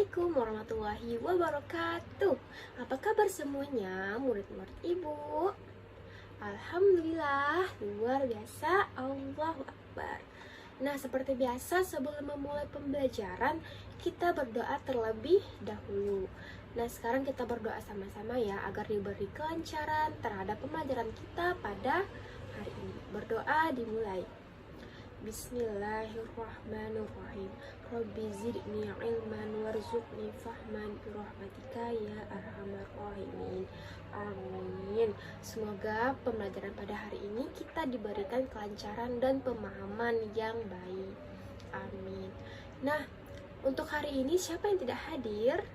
Assalamualaikum warahmatullahi wabarakatuh. Apa kabar semuanya, murid-murid ibu? Alhamdulillah, luar biasa, Allahu Akbar. Nah, seperti biasa sebelum memulai pembelajaran, kita berdoa terlebih dahulu. Nah, sekarang kita berdoa sama-sama ya, agar diberi kelancaran terhadap pembelajaran kita pada hari ini. Berdoa dimulai. Bismillahirrahmanirrahim. Rabbi zidni ilman warzuqni fahman birahmatika ya arhamar rahimin. Amin. Semoga pembelajaran pada hari ini kita diberikan kelancaran dan pemahaman yang baik. Amin. Nah, untuk hari ini siapa yang tidak hadir?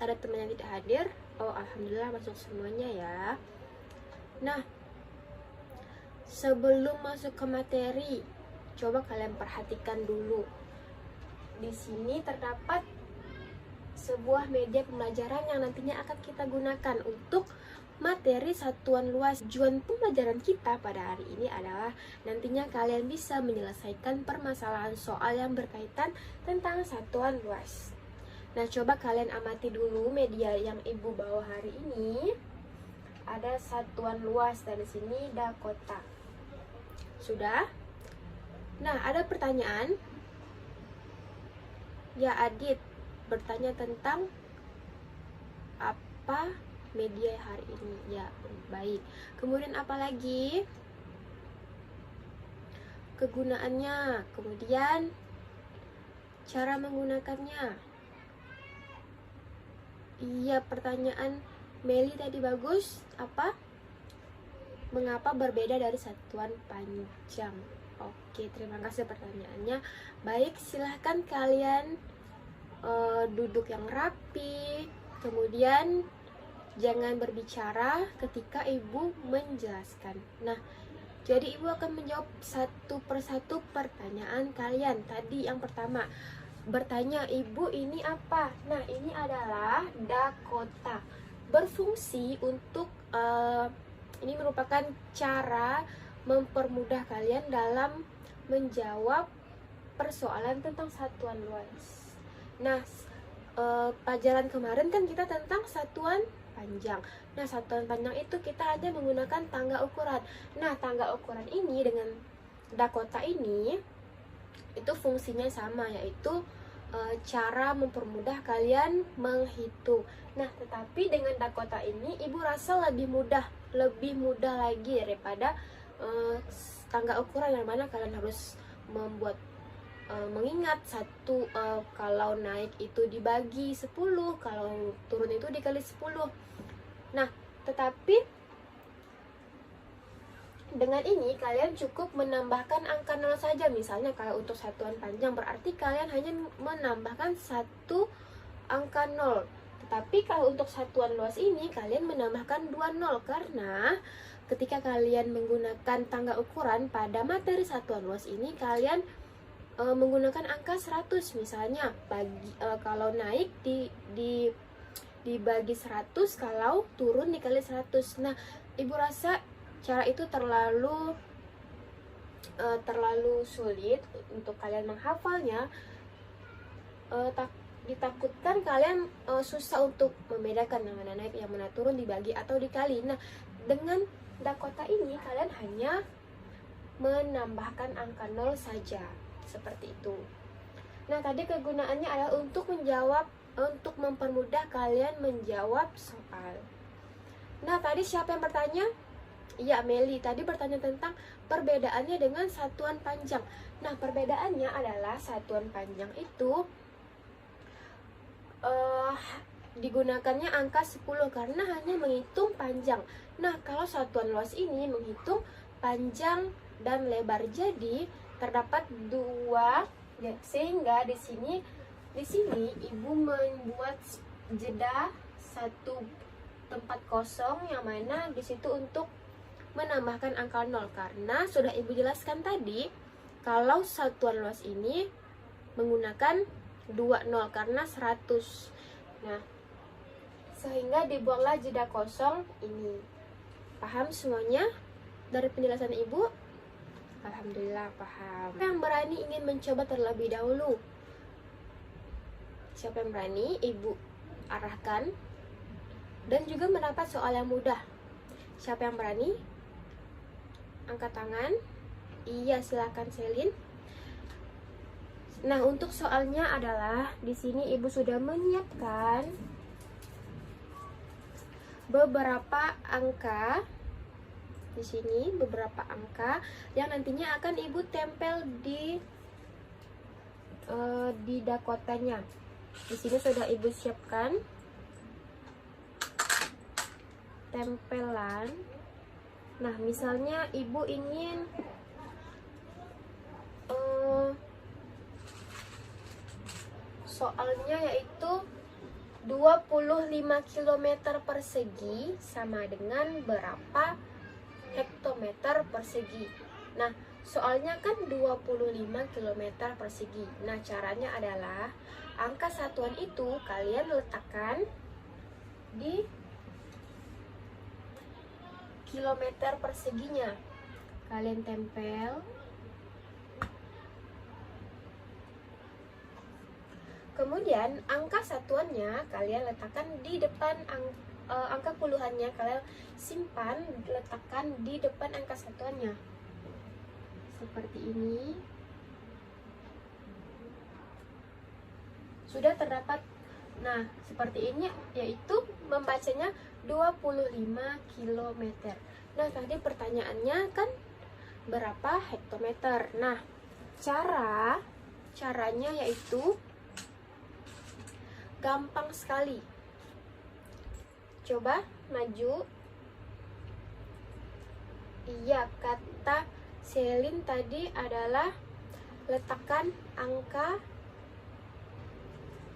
Ada teman yang tidak hadir? Oh, alhamdulillah masuk semuanya ya. Nah, sebelum masuk ke materi, coba kalian perhatikan dulu. Di sini terdapat sebuah media pembelajaran yang nantinya akan kita gunakan untuk materi satuan luas. Tujuan pembelajaran kita pada hari ini adalah nantinya kalian bisa menyelesaikan permasalahan soal yang berkaitan tentang satuan luas. Nah, coba kalian amati dulu media yang ibu bawa hari ini. Ada satuan luas dari sini Dakota. Sudah? Nah, ada pertanyaan. Ya, Adit bertanya tentang apa media hari ini. Ya, baik. Kemudian apa lagi? Kegunaannya. Kemudian cara menggunakannya. Iya, pertanyaan Meli tadi bagus. Apa? Mengapa berbeda dari satuan panjang? Oke, terima kasih pertanyaannya. Baik, silahkan kalian duduk yang rapi. Kemudian jangan berbicara ketika ibu menjelaskan. Nah, jadi ibu akan menjawab satu persatu pertanyaan kalian. Tadi yang pertama bertanya, ibu ini apa? Nah, ini adalah Dakota. Berfungsi untuk ini merupakan cara mempermudah kalian dalam menjawab persoalan tentang satuan luas. Nah, pelajaran kemarin kan kita tentang satuan panjang. Nah, satuan panjang itu kita hanya menggunakan tangga ukuran. Nah, tangga ukuran ini dengan Dakota ini itu fungsinya sama, yaitu cara mempermudah kalian menghitung. Nah, tetapi dengan Dakota ini ibu rasa lebih mudah lagi daripada tangga ukuran yang mana kalian harus membuat mengingat satu, kalau naik itu dibagi 10, kalau turun itu dikali 10. Nah, tetapi dengan ini kalian cukup menambahkan angka 0 saja. Misalnya kalau untuk satuan panjang berarti kalian hanya menambahkan satu angka 0. Tetapi kalau untuk satuan luas ini kalian menambahkan 2 0 karena ketika kalian menggunakan tangga ukuran pada materi satuan luas ini kalian menggunakan angka 100. Misalnya kalau naik dibagi 100, kalau turun dikali 100. Nah, ibu rasa cara itu terlalu sulit untuk kalian menghafalnya. Ditakutkan kalian susah untuk membedakan yang mana naik, yang mana turun, dibagi atau dikali. Nah, dengan Dakota ini kalian hanya menambahkan angka 0 saja, seperti itu. Nah, tadi kegunaannya adalah untuk mempermudah kalian menjawab soal. Nah, tadi siapa yang bertanya? Iya, Meli tadi bertanya tentang perbedaannya dengan satuan panjang. Nah, perbedaannya adalah satuan panjang itu digunakannya angka 10 karena hanya menghitung panjang. Nah, kalau satuan luas ini menghitung panjang dan lebar. Jadi terdapat dua ya, sehingga di sini ibu membuat jeda satu tempat kosong yang mana di situ untuk menambahkan angka 0 karena sudah ibu jelaskan tadi kalau satuan luas ini menggunakan 2 0 karena 100. Nah, sehingga dibuatlah jeda kosong ini. Paham semuanya dari penjelasan ibu? Alhamdulillah paham. Yang berani ingin mencoba terlebih dahulu? Siapa yang berani? Ibu arahkan. Dan juga mendapat soal yang mudah. Siapa yang berani? Angkat tangan. Iya, silakan Selin. Nah, untuk soalnya adalah di sini Ibu sudah menyiapkan beberapa angka. Di sini beberapa angka yang nantinya akan Ibu tempel di dakotanya. Di sini sudah Ibu siapkan tempelan. Nah, misalnya Ibu ingin soalnya yaitu 25 km persegi sama dengan berapa hektometer persegi. Nah, soalnya kan 25 km persegi. Nah, caranya adalah angka satuan itu kalian letakkan di kilometer perseginya. Kalian tempel. Kemudian angka satuannya kalian letakkan di depan angka puluhannya, kalian simpan, letakkan di depan angka satuannya. Seperti ini. Sudah terdapat. Nah, seperti ini, yaitu membacanya 25 km. Nah, tadi pertanyaannya kan berapa hektometer. Nah, caranya yaitu gampang sekali. Coba maju. Iya, kata Selin tadi adalah letakkan angka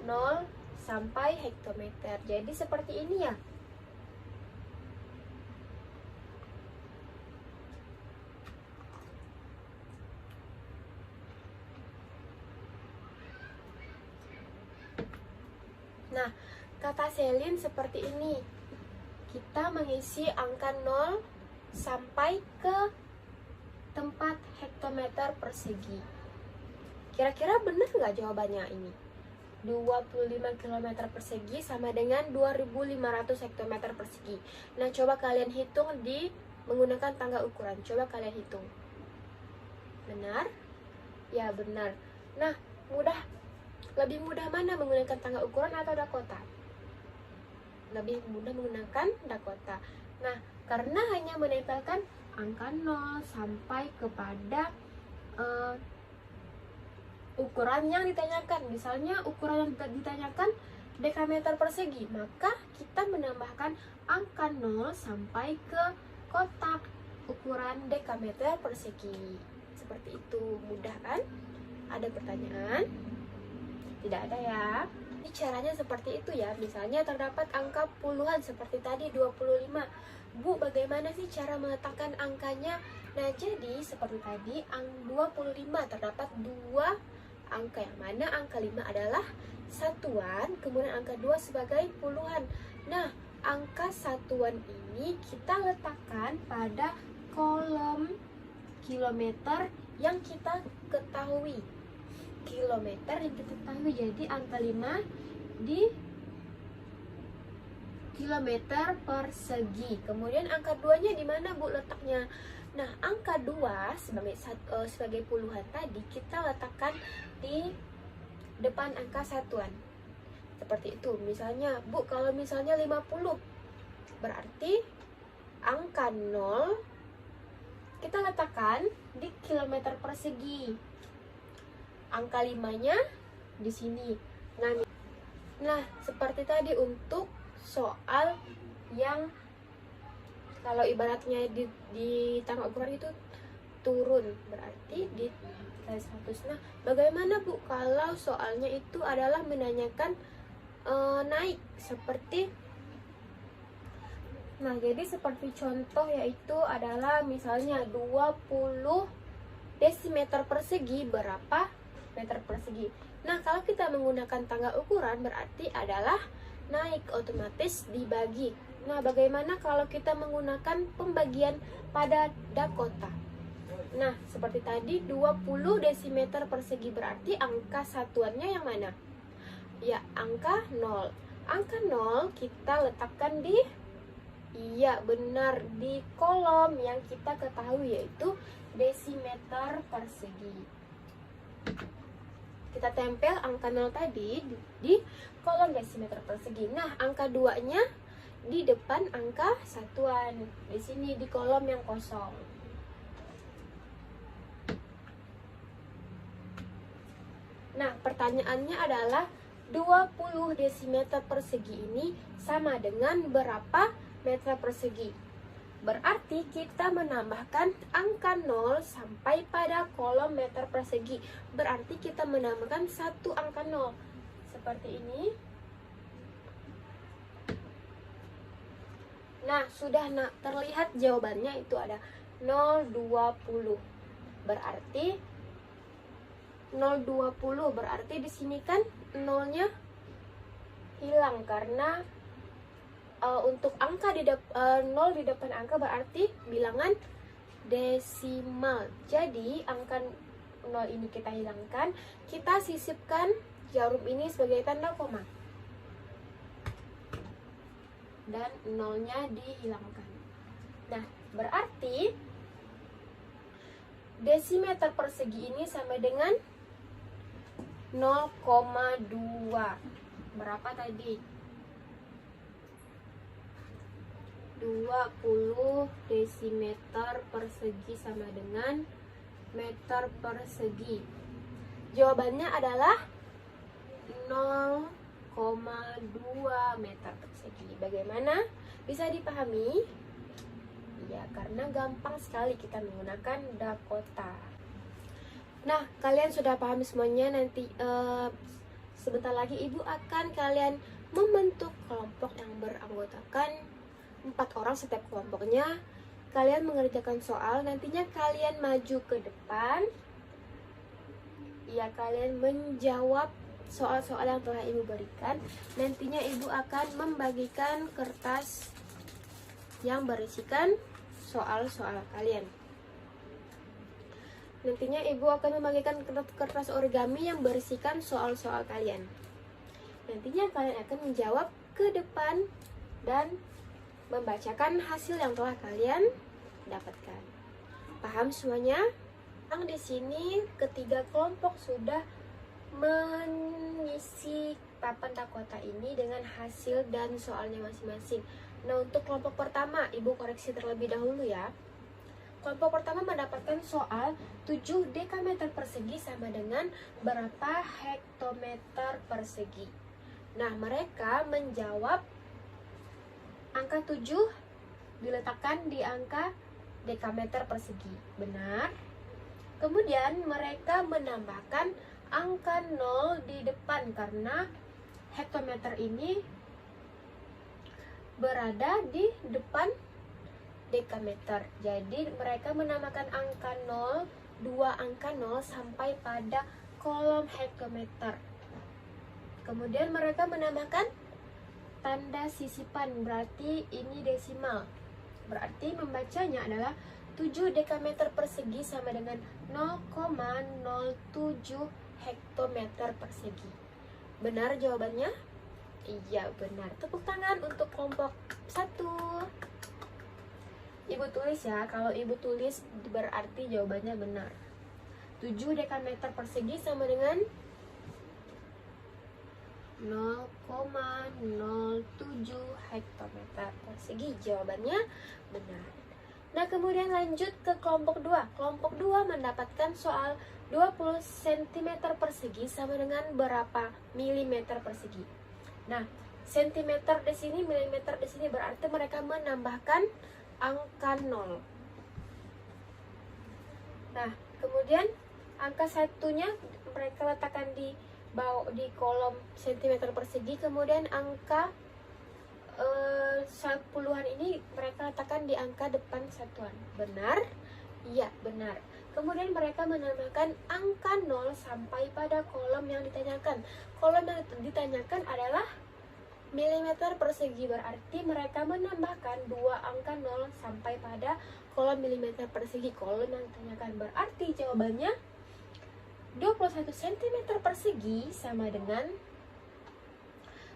0 sampai hektometer. Jadi seperti ini ya. Nah, kata Selin seperti ini. Kita mengisi angka 0 sampai ke tempat hektometer persegi. Kira-kira benar nggak jawabannya ini? 25 km persegi sama dengan 2500 hektometer persegi. Nah, coba kalian hitung di menggunakan tangga ukuran. Coba kalian hitung. Benar? Ya, benar. Nah, lebih mudah mana menggunakan tangga ukuran atau dakota? Lebih mudah menggunakan dakota. Nah, karena hanya menempelkan angka 0 sampai kepada ukuran yang ditanyakan. Misalnya ukuran yang ditanyakan dekameter persegi, maka kita menambahkan angka 0 sampai ke kotak ukuran dekameter persegi. Seperti itu, mudah kan? Ada pertanyaan? Tidak ada ya. Ini caranya seperti itu ya. Misalnya terdapat angka puluhan seperti tadi 25. Bu, bagaimana sih cara meletakkan angkanya? Nah, jadi seperti tadi 25 terdapat dua angka, yang mana angka 5 adalah satuan, kemudian angka 2 sebagai puluhan. Nah, angka satuan ini kita letakkan pada kolom kilometer yang kita ketahui. Kilometer yang kita ketahui, jadi angka 5 di kilometer persegi. Kemudian angka 2-nya di mana, Bu, letaknya? Nah, angka 2 sebagai puluhan tadi kita letakkan di depan angka satuan. Seperti itu. Misalnya, Bu, kalau misalnya 50, berarti angka 0 kita letakkan di kilometer persegi. Angka 5-nya di sini. Nah, seperti tadi untuk soal yang kalau ibaratnya di tangga ukuran itu turun, berarti di 100. Nah, bagaimana, Bu, kalau soalnya itu adalah menanyakan naik seperti, nah, jadi seperti contoh yaitu adalah misalnya 20 desimeter persegi berapa meter persegi. Nah, kalau kita menggunakan tangga ukuran berarti adalah naik, otomatis dibagi. Nah, bagaimana kalau kita menggunakan pembagian pada dakota? Nah, seperti tadi 20 desimeter persegi berarti angka satuannya yang mana? Ya, angka 0. Angka 0 kita letakkan di, iya benar, di kolom yang kita ketahui yaitu desimeter persegi. Kita tempel angka 0 tadi di kolom desimeter persegi. Nah, angka 2-nya di depan angka satuan. Di sini di kolom yang kosong. Nah, pertanyaannya adalah 20 desimeter persegi ini sama dengan berapa meter persegi? Berarti kita menambahkan angka 0 sampai pada kolom meter persegi. Berarti kita menambahkan satu angka 0. Seperti ini. Nah, sudah terlihat jawabannya itu ada 0,20. Berarti 0,20 berarti di sini kan 0-nya hilang karena untuk angka 0 di depan angka berarti bilangan desimal. Jadi angka 0 ini kita hilangkan, kita sisipkan jarum ini sebagai tanda koma. Dan 0-nya dihilangkan. Nah, berarti desimeter persegi ini sama dengan 0,2. Berapa tadi? 20 desimeter persegi sama dengan meter persegi. Jawabannya adalah 0,2 meter persegi. Bagaimana? Bisa dipahami? Ya, karena gampang sekali kita menggunakan Dakota. Nah, kalian sudah paham semuanya. Nanti sebentar lagi ibu akan kalian membentuk kelompok yang beranggotakan 4 orang setiap kelompoknya. Kalian mengerjakan soal, nantinya kalian maju ke depan. Ya, kalian menjawab soal-soal yang telah ibu berikan. Nantinya ibu akan membagikan kertas yang berisikan soal-soal kalian. Nantinya ibu akan membagikan kertas origami yang berisikan soal-soal kalian. Nantinya kalian akan menjawab ke depan dan membacakan hasil yang telah kalian dapatkan. Paham semuanya? Di sini ketiga kelompok sudah mengisi papan Dakota ini dengan hasil dan soalnya masing-masing. Nah, untuk kelompok pertama, ibu koreksi terlebih dahulu ya. Kelompok pertama mendapatkan soal 7 dekameter persegi sama dengan berapa hektometer persegi. Nah, mereka menjawab angka 7 diletakkan di angka dekameter persegi. Benar. Kemudian mereka menambahkan angka 0 di depan karena hektometer ini berada di depan dekameter. Jadi mereka menamakan angka 0, 2 angka 0 sampai pada kolom hektometer. Kemudian mereka menambahkan tanda sisipan, berarti ini desimal. Berarti membacanya adalah 7 dekameter persegi sama dengan 0,07 hektometer persegi. Benar jawabannya? Iya, benar. Tepuk tangan untuk kelompok 1. Ibu tulis ya, kalau ibu tulis berarti jawabannya benar. 7 dekameter persegi sama dengan 0,07 hektometer persegi. Jawabannya benar. Nah, kemudian lanjut ke kelompok 2. Kelompok 2 mendapatkan soal 20 cm persegi sama dengan berapa milimeter persegi. Nah, sentimeter di sini, milimeter di sini, berarti mereka menambahkan angka 0. Nah, kemudian angka satunya mereka letakkan di bawah di kolom sentimeter persegi, kemudian angka puluhan ini mereka letakkan di angka depan satuan. Benar? Iya, benar. Kemudian mereka menambahkan angka 0 sampai pada kolom yang ditanyakan. Kolom yang ditanyakan adalah milimeter persegi, berarti mereka menambahkan 2 angka 0 sampai pada kolom milimeter persegi. Kolom yang ditanyakan berarti jawabannya 21 cm persegi sama dengan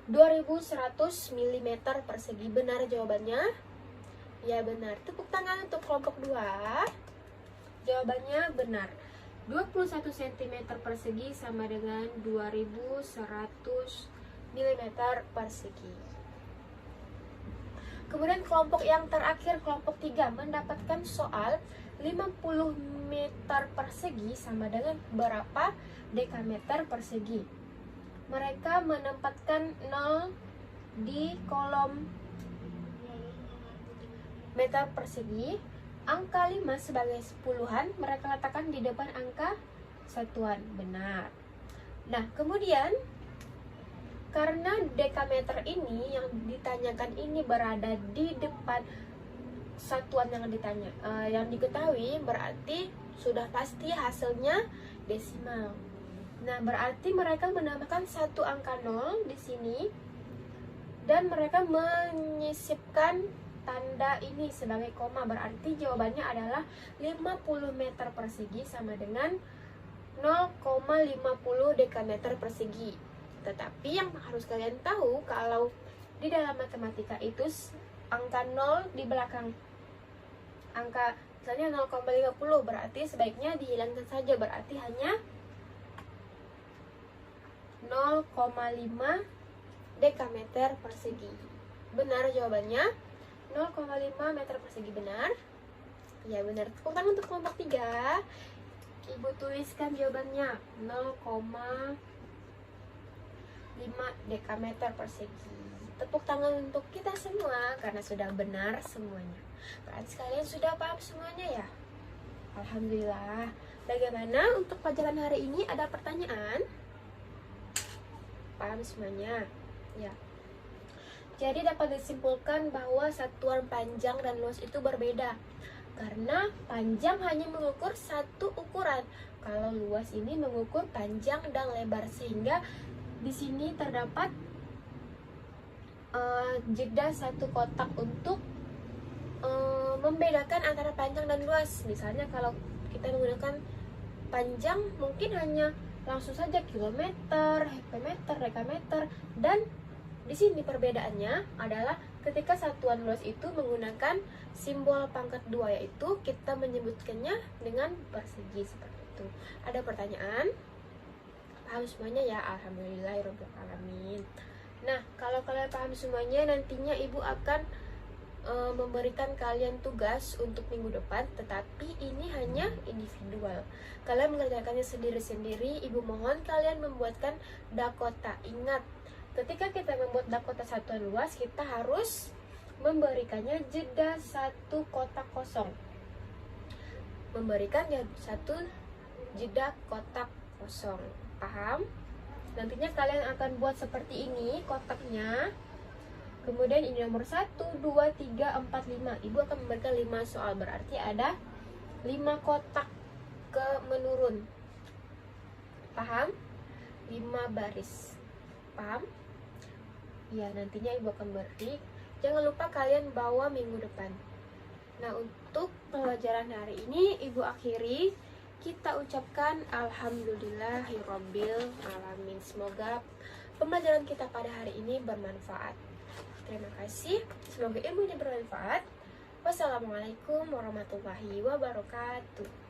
2100 mm persegi. Benar jawabannya? Ya benar. Tepuk tangan untuk kelompok 2. Jawabannya benar. 21 cm persegi sama dengan 2100 mm persegi. Kemudian kelompok yang terakhir, kelompok 3, mendapatkan soal 50 meter persegi sama dengan berapa dekameter persegi. Mereka menempatkan 0 di kolom meter persegi. Angka 5 sebagai sepuluhan mereka letakkan di depan angka satuan. Benar. Nah, kemudian karena dekameter ini yang ditanyakan ini berada di depan satuan yang ditanya, yang diketahui, berarti sudah pasti hasilnya desimal. Nah, berarti mereka menambahkan satu angka 0 di sini dan mereka menyisipkan tanda ini sebagai koma. Berarti jawabannya adalah 50 meter persegi sama dengan 0,50 dekameter persegi. Tetapi yang harus kalian tahu, kalau di dalam matematika itu angka 0 di belakang angka misalnya 0,50, berarti sebaiknya dihilangkan saja, berarti hanya 0,5 dekameter persegi. Benar jawabannya, 0,5 meter persegi. Benar? Ya benar. Tepuk tangan untuk kelompok 3. Ibu tuliskan jawabannya 0,5 dekameter persegi. Tepuk tangan untuk kita semua karena sudah benar semuanya. Berarti kalian sudah paham semuanya ya? Alhamdulillah. Bagaimana untuk pelajaran hari ini? Ada pertanyaan? Paham semuanya? Ya. Jadi dapat disimpulkan bahwa satuan panjang dan luas itu berbeda. Karena panjang hanya mengukur satu ukuran. Kalau luas ini mengukur panjang dan lebar, sehingga di sini terdapat jeda satu kotak untuk membedakan antara panjang dan luas. Misalnya kalau kita menggunakan panjang mungkin hanya langsung saja kilometer, hektometer, dekameter, dan di sini perbedaannya adalah ketika satuan luas itu menggunakan simbol pangkat 2, yaitu kita menyebutkannya dengan persegi seperti itu. Ada pertanyaan? Paham semuanya ya? Alhamdulillahirabbil alamin. Nah, kalau kalian paham semuanya, nantinya ibu akan memberikan kalian tugas untuk minggu depan, tetapi ini hanya individual. Kalian mengerjakannya sendiri-sendiri. Ibu mohon kalian membuatkan dakota. Ingat, ketika kita membuat dakota satuan luas, kita harus memberikannya jeda satu kotak kosong. Memberikan satu jeda kotak kosong. Paham? Nantinya kalian akan buat seperti ini kotaknya. Kemudian ini nomor 1, 2, 3, 4, 5. Ibu akan memberikan 5 soal, berarti ada 5 kotak ke menurun. Paham? 5 baris. Paham? Ya, nantinya ibu akan beri. Jangan lupa kalian bawa minggu depan. Nah, untuk pelajaran hari ini ibu akhiri. Kita ucapkan alhamdulillahirabbil alamin. Semoga pembelajaran kita pada hari ini bermanfaat. Terima kasih. Semoga ilmu ini bermanfaat. Wassalamualaikum warahmatullahi wabarakatuh.